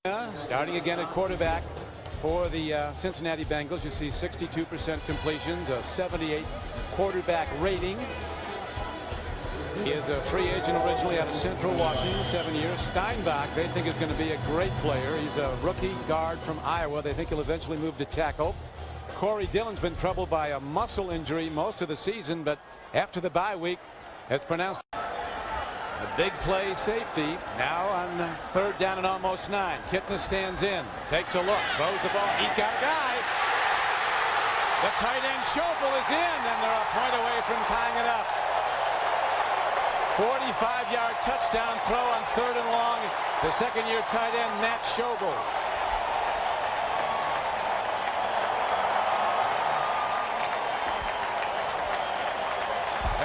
Starting again at quarterback for the Cincinnati Bengals. You see 62% completions, a 78 quarterback rating. He is a free agent originally out of Central Washington, 7 years. Steinbach, they think, is going to be a great player. He's a rookie guard from Iowa. They think he'll eventually move to tackle. Corey Dillon's been troubled by a muscle injury most of the season, but after the bye week has pronounced a big play safety. Now on third down and almost 9. Kitna stands in, takes a look, throws the ball. He's got a guy. The tight end Schobel is in, and they're a point away from tying it up. 45-yard touchdown throw on third and long. The second-year tight end Matt Schobel.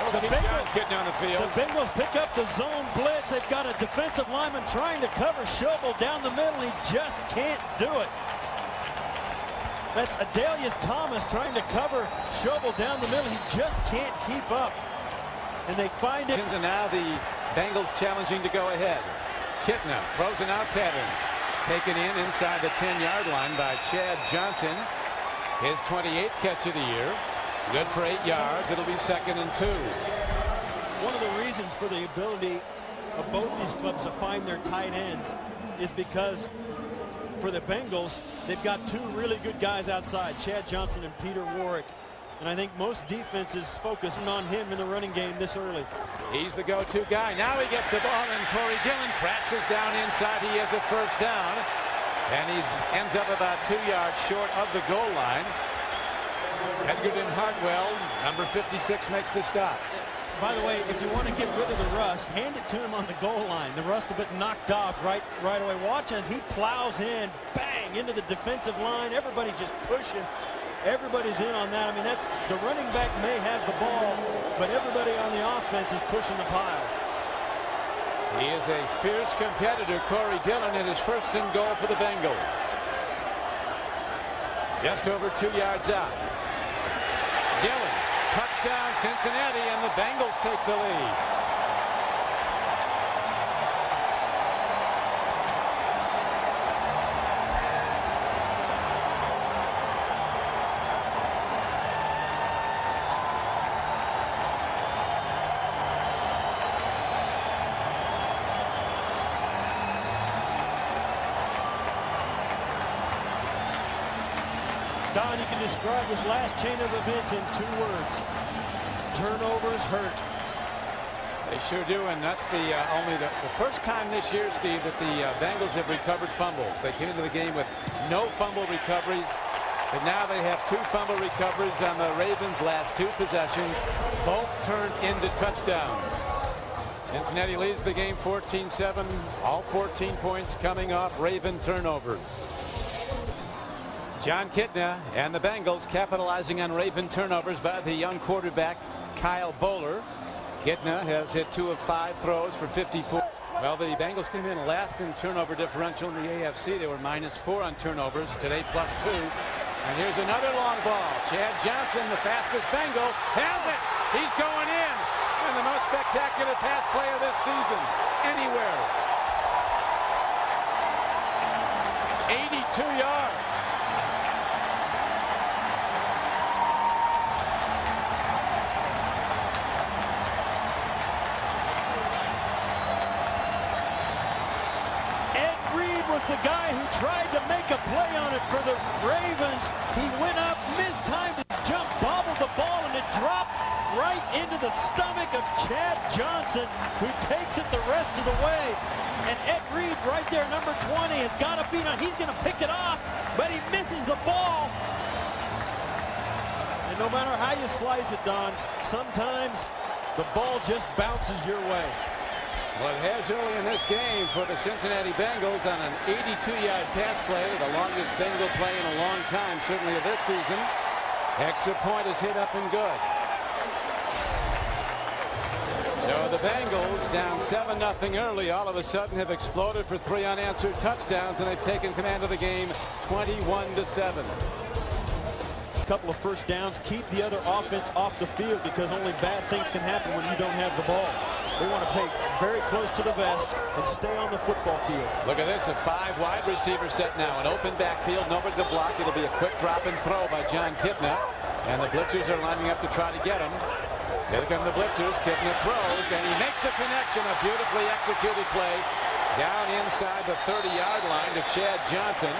The Bengals pick up the zone blitz. They've got a defensive lineman trying to cover Schobel down the middle. He just can't do it. That's Adalius Thomas trying to cover Schobel down the middle. He just can't keep up. And they find it. And now the Bengals challenging to go ahead. Kitna throws an out pattern. Taken in inside the 10-yard line by Chad Johnson. His 28th catch of the year. Good for 8 yards. It'll be 2nd and 2. One of the reasons for the ability of both these clubs to find their tight ends is because for the Bengals, they've got two really good guys outside, Chad Johnson and Peter Warrick. And I think most defenses focusing on him in the running game this early. He's the go-to guy. Now he gets the ball, and Corey Dillon crashes down inside. He has a first down, and he ends up about 2 yards short of the goal line. Edgerton Hartwell, number 56, makes the stop. By the way, if you want to get rid of the rust, hand it to him on the goal line. The rust will get knocked off right away. Watch as he plows in, bang, into the defensive line. Everybody's just pushing. Everybody's in on that. I mean, that's the running back may have the ball, but everybody on the offense is pushing the pile. He is a fierce competitor, Corey Dillon, in his first and goal for the Bengals. Just over 2 yards out. Dillon, touchdown Cincinnati, and the Bengals take the lead. Don, you can describe this last chain of events in 2 words. Turnovers hurt. They sure do, and that's the only the first time this year, Steve, that the Bengals have recovered fumbles. They came into the game with no fumble recoveries, but now they have 2 fumble recoveries on the Ravens' last 2 possessions, both turned into touchdowns. Cincinnati leads the game 14-7, all 14 points coming off Raven turnovers. John Kitna and the Bengals capitalizing on Raven turnovers by the young quarterback Kyle Bowler. Kitna has hit 2 of 5 throws for 54. Well, the Bengals came in last in turnover differential in the AFC. They were -4 on turnovers. Today +2. And here's another long ball. Chad Johnson, the fastest Bengal, has it. He's going in. And the most spectacular pass play of this season anywhere. 82 yards. The guy who tried to make a play on it for the Ravens. He went up, mistimed his jump, bobbled the ball, and it dropped right into the stomach of Chad Johnson, who takes it the rest of the way. And Ed Reed right there, number 20, has got a beat on. He's going to pick it off, but he misses the ball. And no matter how you slice it, Don, sometimes the ball just bounces your way. Well, it has early in this game for the Cincinnati Bengals on an 82-yard pass play, the longest Bengal play in a long time, certainly of this season. Extra point is hit up and good. So the Bengals down 7-0 early, all of a sudden have exploded for 3 unanswered touchdowns, and they've taken command of the game 21-7. A couple of first downs, keep the other offense off the field, because only bad things can happen when you don't have the ball. They want to play very close to the vest and stay on the football field. Look at this, a 5 wide receiver set now. An open backfield, nobody to block. It'll be a quick drop and throw by John Kitna. And the blitzers are lining up to try to get him. Here come the blitzers. Kitna throws, and he makes the connection. A beautifully executed play down inside the 30-yard line to Chad Johnson.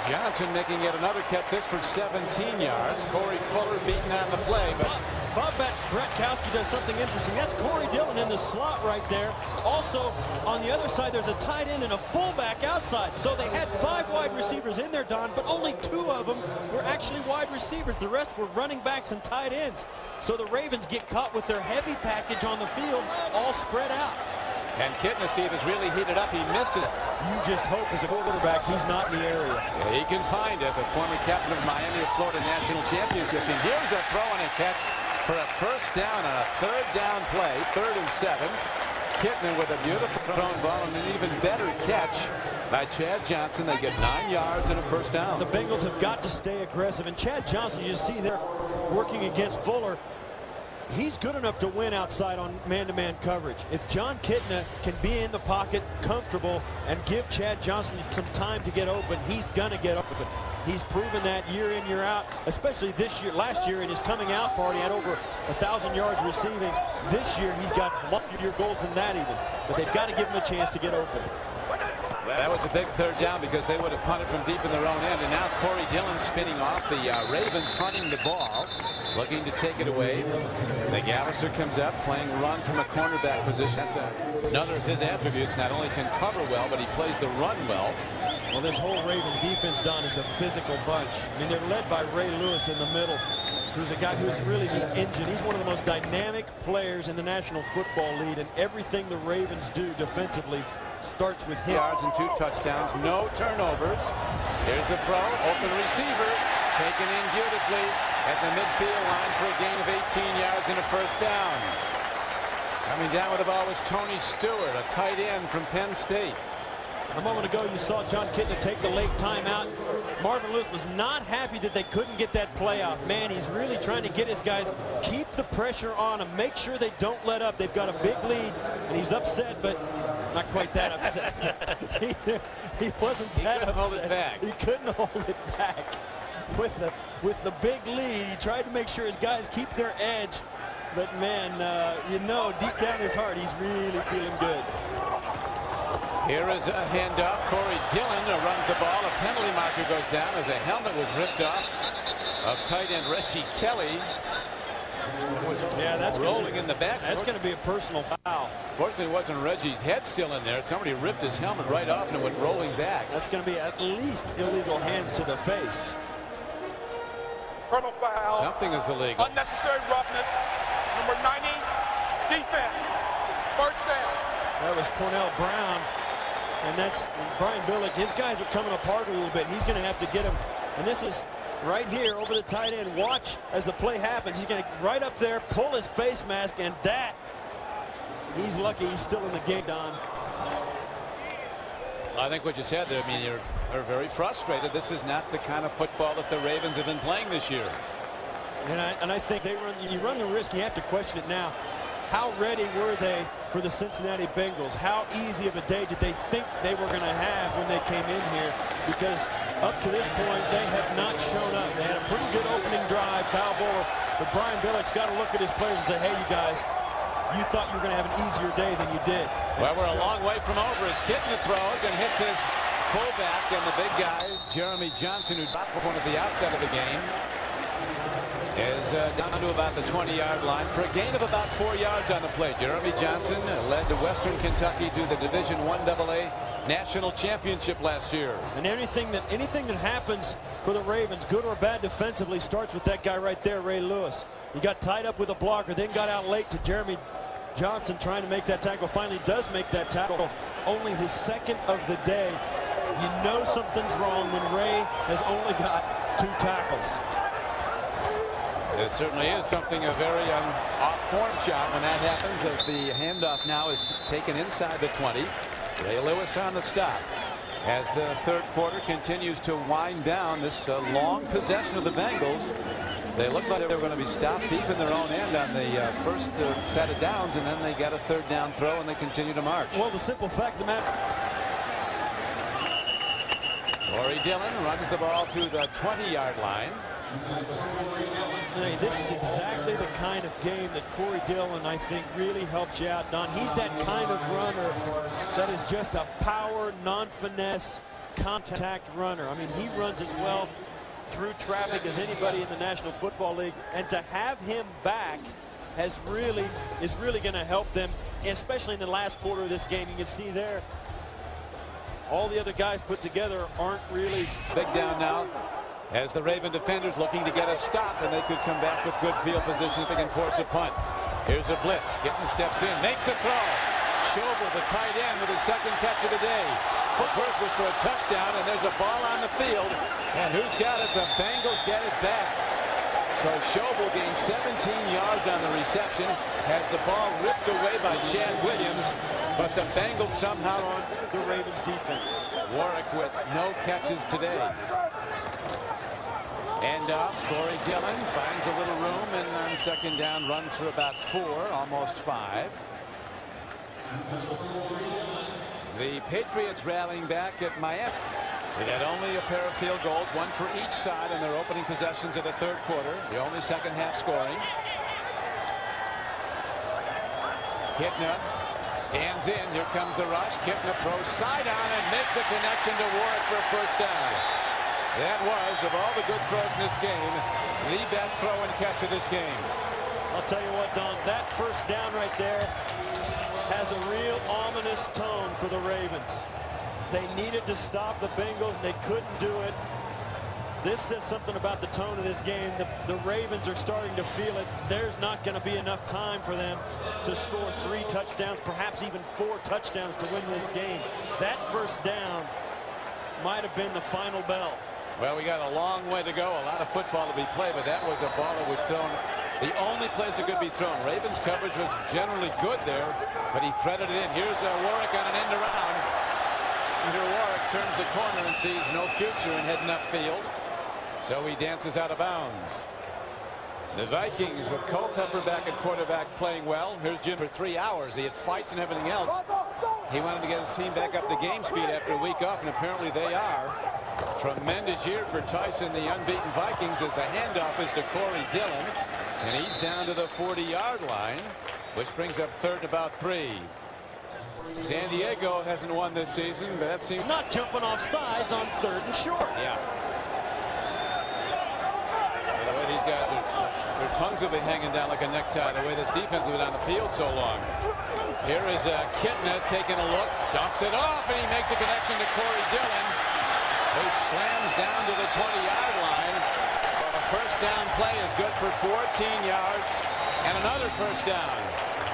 Johnson making yet another catch, this for 17 yards. Corey Fuller beaten on the play, but Bob Bratkowski does something interesting. That's Corey Dillon in the slot right there. Also, on the other side, there's a tight end and a fullback outside. So they had 5 wide receivers in there, Don, but only 2 of them were actually wide receivers. The rest were running backs and tight ends. So the Ravens get caught with their heavy package on the field, all spread out. And Kitna, Steve, has really heated up. He missed it. You just hope as a quarterback he's not in the area. Yeah, he can find it. The former captain of Miami of Florida National Championship team. Here's a throw and a catch for a first down on a 3rd down play, 3rd and 7. Kitna with a beautiful thrown ball and an even better catch by Chad Johnson. They get 9 yards and a first down. The Bengals have got to stay aggressive. And Chad Johnson, you see there working against Fuller. He's good enough to win outside on man-to-man coverage. If John Kitna can be in the pocket, comfortable, and give Chad Johnson some time to get open, he's going to get open. He's proven that year in, year out, especially this year. Last year in his coming out party, had over 1,000 yards receiving. This year, he's got loftier goals than that even. But they've got to give him a chance to get open. That was a big 3rd down because they would have punted from deep in their own end. And now Corey Dillon spinning off. The Ravens hunting the ball, looking to take it away. McAllister comes up, playing run from a cornerback position. That's another of his attributes. Not only can cover well, but he plays the run well. Well, this whole Raven defense, Don, is a physical bunch. I mean, they're led by Ray Lewis in the middle, who's a guy who's really the engine. He's one of the most dynamic players in the National Football League, and everything the Ravens do defensively starts with him. Yards and 2 touchdowns, no turnovers. Here's the throw, open receiver, taken in beautifully at the midfield line for a gain of 18 yards and a first down. Coming down with the ball was Tony Stewart, a tight end from Penn State. A moment ago, you saw John Kitna take the late timeout. Marvin Lewis was not happy that they couldn't get that play off. Man, he's really trying to get his guys, keep the pressure on them, make sure they don't let up. They've got a big lead, and he's upset, but not quite that upset. he wasn't that upset. Hold it back. He couldn't hold it back. With the big lead, he tried to make sure his guys keep their edge. But, man, you know, deep down his heart, he's really feeling good. Here is a handoff. Corey Dillon runs the ball. A penalty marker goes down as a helmet was ripped off of tight end Reggie Kelly. Yeah, that's rolling in the back. That's going to be a personal foul. Fortunately, it wasn't Reggie's head still in there. Somebody ripped his helmet right off and it went rolling back. That's going to be at least illegal hands to the face. Personal foul. Something is illegal. Unnecessary roughness. Number 90, defense. First down. That was Cornell Brown. And that's Brian Billick. His guys are coming apart a little bit. He's going to have to get him. And this is right here over the tight end. Watch as the play happens. He's going to right up there, pull his face mask, and that, he's lucky he's still in the game, Don. I think what you said there, I mean, you're very frustrated. This is not the kind of football that the Ravens have been playing this year. And I think you run the risk. You have to question it now. How ready were they for the Cincinnati Bengals? How easy of a day did they think they were going to have when they came in here? Because up to this point, they have not shown up. They had a pretty good opening drive, foul ball, but Brian Billick's got to look at his players and say, hey, you guys, you thought you were going to have an easier day than you did. Well, we're a long way from over as Kitna throws and hits his fullback, and the big guy, Jeremy Johnson, who dropped one at the outset of the game, is down to about the 20-yard line for a gain of about 4 yards on the play. Jeremy Johnson led to Western Kentucky to the Division I AA National Championship last year. And anything that happens for the Ravens, good or bad defensively, starts with that guy right there, Ray Lewis. He got tied up with a blocker, then got out late to Jeremy Johnson trying to make that tackle. Finally does make that tackle. Only his second of the day. You know something's wrong when Ray has only got 2 tackles. It certainly is something a very off-form shot when that happens, as the handoff now is taken inside the 20. Ray Lewis on the stop. As the third quarter continues to wind down, this long possession of the Bengals They looked like they were going to be stopped deep in their own end on the first set of downs, and then they got a third down throw, and they continue to march. Well, the simple fact of the matter. Corey Dillon runs the ball to the 20-yard line. Hey, this is exactly the kind of game that Corey Dillon, I think, really helps you out, Don. He's that kind of runner that is just a power, non-finesse, contact runner. I mean, he runs as well through traffic as anybody in the National Football League, and to have him back is really going to help them, especially in the last quarter of this game. You can see there, all the other guys put together aren't really big down now as the Raven defenders looking to get a stop, and they could come back with good field position if they can force a punt. Here's a blitz. Gittin steps in, makes a throw. Schobel, the tight end, with his second catch of the day. First was for a touchdown, and there's a ball on the field. And who's got it? The Bengals get it back. So Schobel gained 17 yards on the reception, has the ball ripped away by Chad Williams, but the Bengals somehow on the Ravens defense. Warwick with no catches today. End off, Corey Dillon finds a little room, and on second down runs for about 4, almost 5. The Patriots rallying back at Miami. They had only a pair of field goals, one for each side in their opening possessions of the third quarter. The only second half scoring. Kitna stands in. Here comes the rush. Kitna throws sidearm and makes a connection to Warwick for a first down. That was, of all the good throws in this game, the best throw and catch of this game. I'll tell you what, Don, that first down right there has a real ominous tone for the Ravens. They needed to stop the Bengals, and they couldn't do it. This says something about the tone of this game. The Ravens are starting to feel it. There's not going to be enough time for them to score 3 touchdowns, perhaps even 4 touchdowns to win this game. That first down might have been the final bell. Well, we got a long way to go, a lot of football to be played, but that was a ball that was thrown the only place it could be thrown. Ravens coverage was generally good there, but he threaded it in. Here's Warwick on an end around. Peter Warwick turns the corner and sees no future in heading upfield, so he dances out of bounds. The Vikings with Culpepper back at quarterback playing well. Here's Jim for 3 hours. He had fights and everything else. He wanted to get his team back up to game speed after a week off, and apparently they are. Tremendous year for Tyson, the unbeaten Vikings, as the handoff is to Corey Dillon, and he's down to the 40-yard line, which brings up third and about 3. San Diego hasn't won this season, but that seems not jumping off sides on 3rd and short. Yeah. By the way, these guys their tongues have been hanging down like a necktie the way this defense has been on the field so long. Here is Kitna taking a look, dumps it off, and he makes a connection to Corey Dillon, who slams down to the 20-yard line. So the first down play is good for 14 yards, and another first down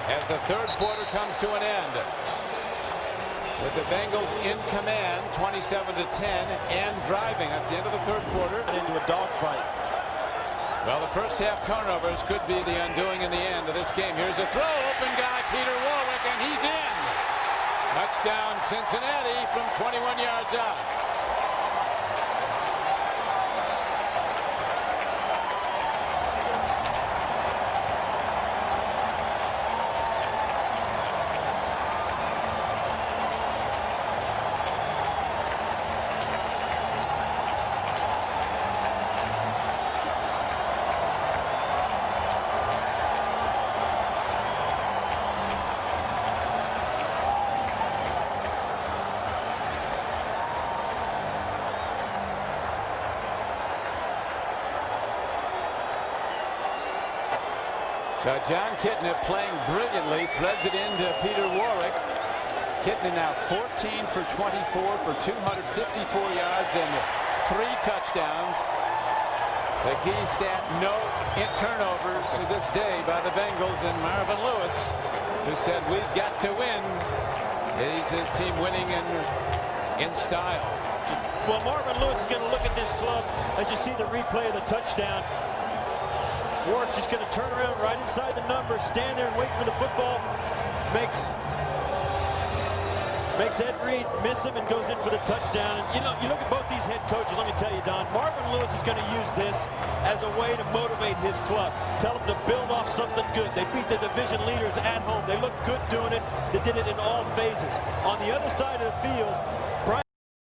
as the third quarter comes to an end, with the Bengals in command, 27-10, and driving. That's the end of the third quarter. Into a dogfight. Well, the first half turnovers could be the undoing in the end of this game. Here's a throw, open guy, Peter Warwick, and he's in. Touchdown, Cincinnati from 21 yards out. So John Kitna playing brilliantly, threads it into Peter Warwick. Kitna now 14 for 24 for 254 yards and 3 touchdowns. The key stat, no turnovers this day by the Bengals, and Marvin Lewis, who said we've got to win. He's his team winning in style. Well, Marvin Lewis is going to look at this club as you see the replay of the touchdown. Warwick's just going to turn around right inside the numbers, stand there and wait for the football. Makes Makes Ed Reed miss him and goes in for the touchdown. And you look at both these head coaches, let me tell you, Don, Marvin Lewis is going to use this as a way to motivate his club. Tell them to build off something good. They beat the division leaders at home. They look good doing it. They did it in all phases. On the other side of the field,